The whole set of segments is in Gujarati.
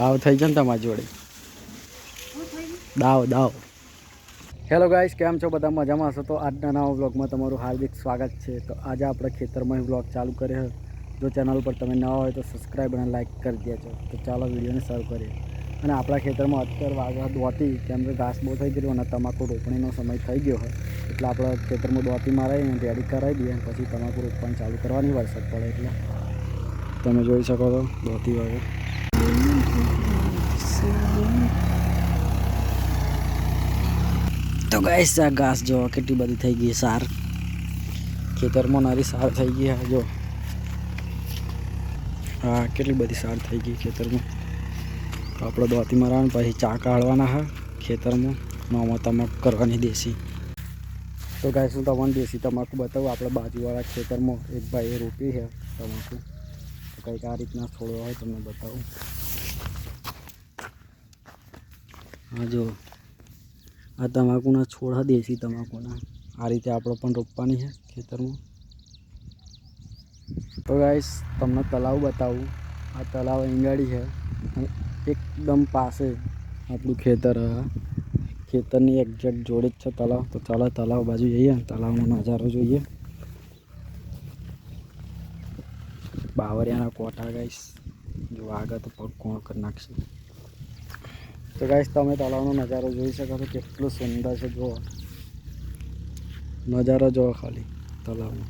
દાવ થઈ જાય ને તમારી જોડે દાવ. હેલો ગાઈસ, કેમ છો? બધા મજામાં હશો? તો આજના નવા વ્લોગમાં તમારું હાર્દિક સ્વાગત છે. તો આજે આપણે ખેતરમાં વ્લોગ ચાલુ કર્યો. જો ચેનલ પર તમે નવા હોય તો સબસ્ક્રાઈબ અને લાઈક કરી દેજો. તો ચાલો વિડીયોને શરૂ કરીએ. અને આપણા ખેતરમાં અત્યારે વાગવા દોતી, કેમ કે ઘાસ બહુ થઈ ગયું અને તમાકુ રોપણીનો સમય થઈ ગયો હોય એટલે આપણે ખેતરમાં દોતી મારાવીને રેડી કરાવી દઈએ. પછી તમાકુ રોપવાનું ચાલુ કરવાની વરસાદ પડે એટલે તમે જોઈ શકો છો દોતી વાગે. તો ગાઈસ, આ ઘાસ જો કેટલી બધી થઈ ગઈ. સાર ખેતરમાં નારી સાર થઈ ગઈ. જો હા, કેટલી બધી સાર થઈ ગઈ ખેતરમાં. તો આપણે દોતી મારવાનું, પછી ચા કાઢવાના હા ખેતરમાં. નોમાં તમાકુ કરવાની દેશી. તો ગાઈસ, હું તમને દેશી તમાકુ બતાવું. આપણે બાજુવાળા ખેતરમાં એક ભાઈએ રોપી છે તમાકુ. તો કંઈક આ રીતના છોડવા હોય તમને બતાવું. હા જો, આ તમાકુના છોડ દેશી તમાકુના. આ રીતે આપણે પણ રોપવાની છે ખેતરમાં. તો ગાઈસ, તમને તલાવ બતાવું. આ તલાવ ઈંગાડી છે અને એકદમ પાસે આપણું ખેતર. ખેતરની એક્ઝેક્ટ જોડે જ છે તલાવ. તો ચાલો તલાવ બાજુ જઈએ, તલાવનો નજારો જોઈએ. બાવરિયાના કોટા ગાઈસ, જો આગળ તો પગ કોણ કરી નાખશે. તો ગાઈસ, તમે તલાવનો નજારો જોઈ શકો છો. કેટલું સુંદર છે. જુઓ નજારો, જુઓ ખાલી તલાવનો.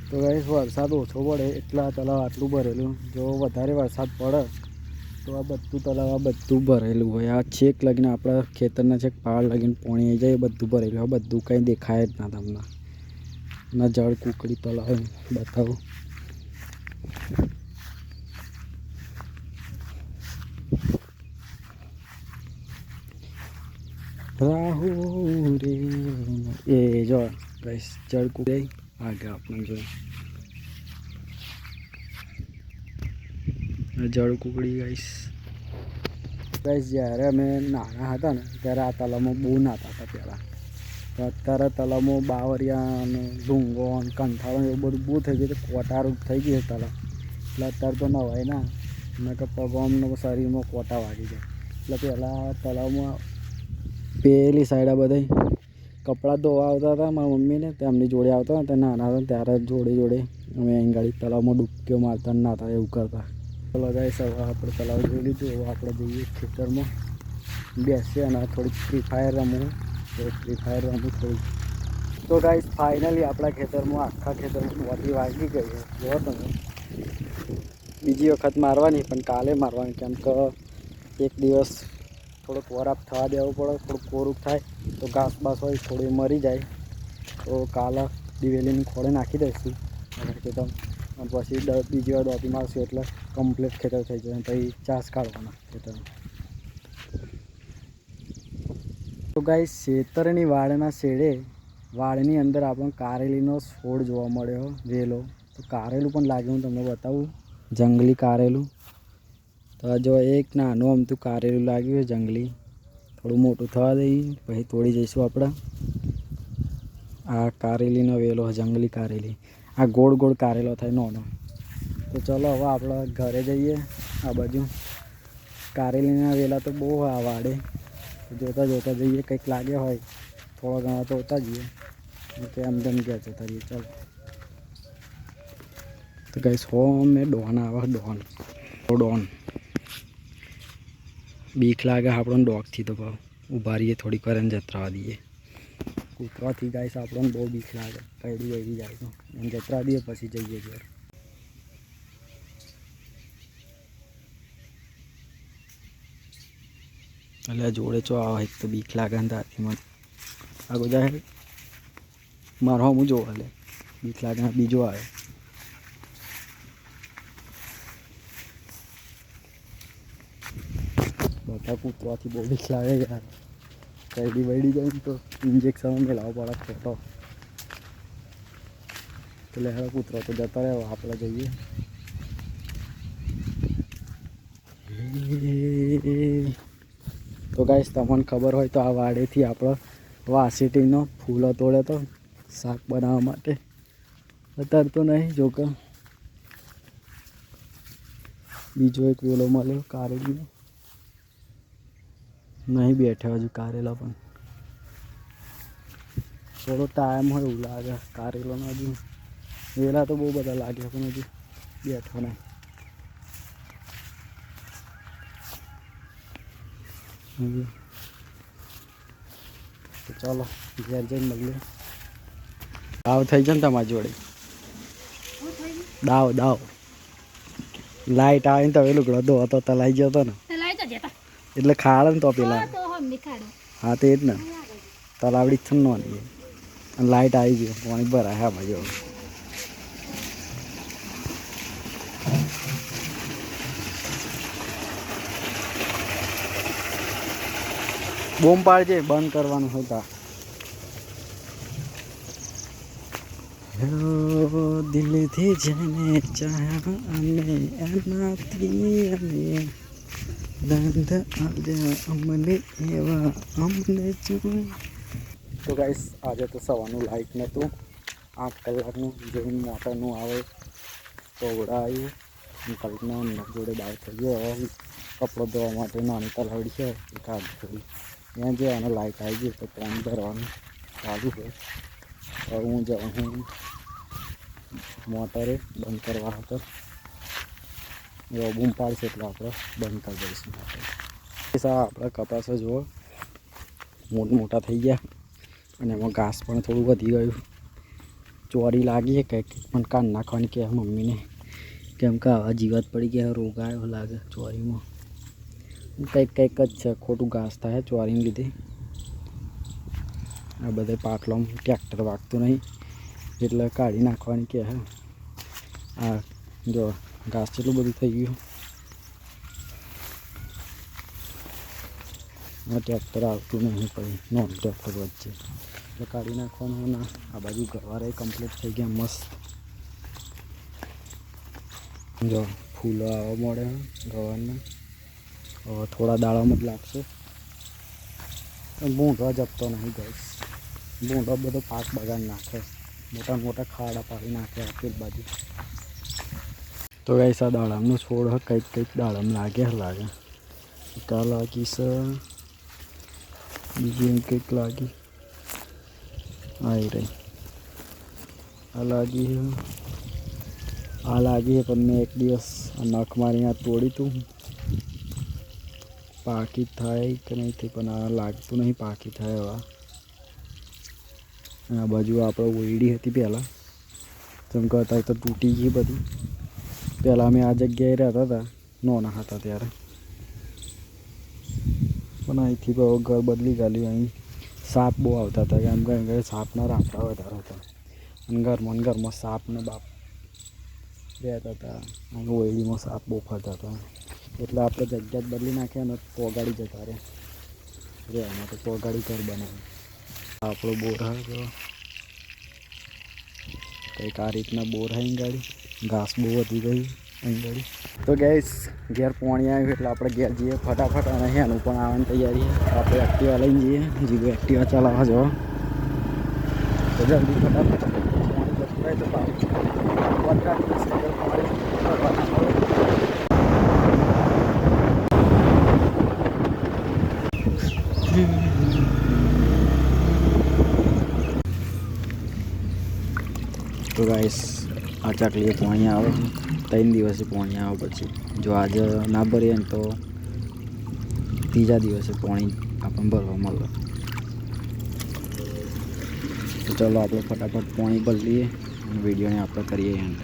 તો ગાઈસ, વરસાદ ઓછો પડે એટલે આ તલાવ આટલું ભરેલું. જો વધારે વરસાદ પડે તો આ બધું તલાવ આ બધું ભરેલું હોય. આ છેક લગીને આપણા ખેતરના છેક પહાડ લગીને પાણી આવી જાય. બધું ભરેલું હોય. બધું કંઈ દેખાય જ ના તમને. ના જળ કુકડી તલાવ બતાવું. રાહુ રે એ જો ગાઈસ, જળ કુકડી આગળ આપણે જોઈએ. જળ કુકડી ગાઈસ. જ્યારે અમે નાના હતા ને ત્યારે આ તલાવમાં બહુ નાતા હતા પહેલાં. તો અત્યારે તલાવમાં બાવરિયા અને ડુંગો અને કંઠાળો એવું બધું બહુ થઈ ગયું. કોટારું થઈ ગયું તલાવ. એટલે અત્યારે તો નવાય ના, એના કે પગોને શરીરમાં કોટા વાગી જાય. એટલે પહેલાં તલાવમાં પેલી સાઈડ બધા કપડાં ધોવા આવતા હતા મારા મમ્મીને. તેમની જોડે આવતા હતા નાના હતા ત્યારે જોડે જોડે અમે અહીં ગાડી તલાવમાં ડૂબકીઓ મારતા નાતા એવું કરતા. ચલો ગાઈસ, હવે આપણે તલાવ જોઈ લીધું. હવે આપણે જઈએ ખેતરમાં, બેસીએ અને થોડીક ફ્રી ફાયર રમવું. તો ફ્રી ફાયર રમવું થોડીક. તો ગાઈસ, ફાઇનલી આપણા ખેતરમાં આખા ખેતરમાં દોતી વાગી ગઈ છે. જુઓ તમે, બીજી વખત મારવાની, પણ કાલે મારવાની. કેમ કે એક દિવસ થોડોક વરાપ થવા દેવું પડે. થોડુંક કોરું થાય તો ઘાસ બાસ હોય થોડી મરી જાય. તો કાલે દિવેલીની ખોળે નાખી દઈશું ખેતર. અને પછી બીજી વાર દોતી મારશું એટલે કમ્પ્લીટ ખેતર થઈ જાય. પછી ચાસ કાઢવાના ખેતરમાં. તો ગાઈસ, ખેતરની વાડના શેડે વાડની અંદર આપણને કારેલીનો છોડ જોવા મળ્યો વેલો. તો કારેલું પણ લાગે, હું તમને બતાવું. જંગલી કારેલું. તો જો એક નાનું અમતું કારેલું લાગ્યું જંગલી. થોડું મોટું થવા દઈએ પછી તોડી જઈશું આપણે. આ કારેલીનો વેલો, જંગલી કારેલી. આ ગોળ ગોળ કારેલો થાય નાનો. તો ચલો હવે આપણે ઘરે જઈએ. આ બાજુ કારેલીના વેલા તો બહુ આ વાડે. જોતા જોતા જઈએ, કંઈક લાગે હોય થોડા ઘણા તો હોતા જઈએ. એમ તેમ ગયા જતા રહીએ. ચાલો. તો ગાઈસ, હો મેં ડોન આવે. ડોન બીક લાગે આપણને ડોગથી. તો ભાવ ઊભા રહીએ થોડીક વાર, એને જતરાવા દઈએ. કૂતરાથી ગાઈસ આપણને બહુ બીક લાગે. કઈડી વળી જાય તો એને જતરા દઈએ પછી જઈએ ઘર. એટલે જોડે ચો આવે એક તો બીક લાગે ને તાતીમાં આગળ જાય. મારો હું જોવા એટલે બીક લાગે ને બીજો આવે. બધા કૂતરાથી બહુ બીક લાગે યાર. કઈડી વળી જાય ને તો ઇન્જેક્શન મેળવવો પડે ખોટો. એટલે હવે કૂતરો તો જતા રહે. આપણે જઈએ. તો ગાઈસ, તમને ખબર હોય તો આ વાડેથી આપણે વાસીટીનો ફૂલો તોડે તો શાક બનાવવા માટે. અત્યારે તો નહીં જોકે બીજો એક વેલો મળ્યો કારેલીનો. નહીં બેઠા હજુ કારેલા પણ થોડો ટાઈમ હોય એવું લાગે કારેલાનો. હજુ વેલા તો બહુ બધા લાગે પણ હજુ બેઠો નહીં. તો ચાલો ઘેર જઈને મળીએ. દાવ થઈ જાય ને તમારી જોડે દાવ લાઈટ આવે ને તો પેલું ગ્રદો હતો તલાઈ ગયો હતો ને એટલે ખાડે ને તો પેલા હા તે જ ને તલાવડી જ છે ને અને લાઈટ આવી ગયો પાણી ભરાય. હા ભાઈ બૂમ પાડજે બંધ કરવાનું હતા. દિલથી જેને ચાહ્યા અને એનાથી અમે દંડ આવ્યા અમને એવા અમને જોઈ. તો ગાઈસ આજે તો સવારનું લાઈટ નહોતું. 8 કલાકનું જેવું મોટરનું આવે તો ઉડાવ્યું કલ્પના જોડે દાવ થઈ ગયો. હવે કપડો ધોવા માટે નાની તલાવડી છે એ કાઢી થોડી ત્યાં જે અને લાઈટ આવી ગઈ તો પાણી ભરવાનું ચાલુ છે. હવે હું જાઉં મોટરે બંધ કરવા હતો. બૂમ પાડશે એટલે આપણે બંધ કરી દઈશું. આપણા કપાસ જુઓ મોટા થઈ ગયા અને એમાં ઘાસ પણ થોડું વધી ગયું. ચોરી લાગી કંઈક પણ કાન નાખવાની કહે મમ્મીને કેમ કે આવા જીવાત પડી ગયા રોગ આવ્યો લાગે ચોરીમાં. કંઈક જ છે ખોટું ઘાસ થાય ચોરીને લીધે. આ બધે પાટલામાં ટ્રેક્ટર વાગતું નહીં એટલે કાઢી નાખવાની કે હે. આ જો ઘાસ કેટલું બધું થઈ ગયું. આ ટ્રેક્ટર આવતું નહીં પછી નોન ટ્રેક્ટર વચ્ચે એટલે કાઢી નાખવાનું. ના આ બાજુ ગવારે કમ્પ્લીટ થઈ ગયા મસ્ત. જો ફૂલો આવવા મળે ગવારના. હવે થોડા દાડામાં જ લાગશે. ભૂંડો જપતો નહીં ગઈશ. ભૂંડો બધો પાક બગાડ નાખે. મોટા ખાડા પાડી નાખે પેલી બાજુ. તો ગાઈસ આ દાડમનો છોડ કંઈક દાડમ લાગે. કા લાગી છે બીજી એમ કંઈક લાગી. આવી રહી આ લાગી પણ મેં એક દિવસ આ નખ મારી આ તોડી તું પાકી થાય કે નહીં થઈ પણ આ લાગતું નહીં પાકી થાય. હવે આ બાજુ આપણે ઓયડી હતી પહેલાં જેમ કે અત્યારે તો તૂટી ગઈ બધી. પહેલાં અમે આ જગ્યાએ રહેતા હતા નાના હતા ત્યારે પણ અહીંથી ઘર બદલી ગાલ્યું. અહીં સાપ બહુ આવતા હતા કેમ કે સાપના રાફડા વધારે હતા અને ઘરમાં સાપને બાપ રહેતા હતા. અહીં ઓયડીમાં સાપ બહુ ફરતા હતા એટલે આપણે જગ્યા જ બદલી નાખ્યા અને પોગાડી જતા રહેવા માટે પોગાડી ઘર બનાવ્યું. આપણો બોર હતો કંઈક આ રીતના બોર અહીં ગાડી. ઘાસ બહુ વધી ગઈ અહીં ગાડી. તો ગેસ ઘેર પાણી આવ્યું એટલે આપણે ઘેર જઈએ ફટાફટ. અને એનું પણ આવવાની તૈયારી આપણે એક્ટિવા લઈને જઈએ. જીગો એક્ટિવા ચલાવવા જવા તો જલ્દી ફટાફટ પાણી જતું રહે તો તો ગાઈસ આ ચાકલીએ પાણી આવે 3 દિવસે પાણી આવે. પછી જો આજે ના ભરીએ ને તો ત્રીજા દિવસે પાણી આપણને ભરવા મળે. તો ચાલો આપણે ફટાફટ પાણી ભરી લઈએ અને વિડીયોને આપણે કરીએ એન્ડ.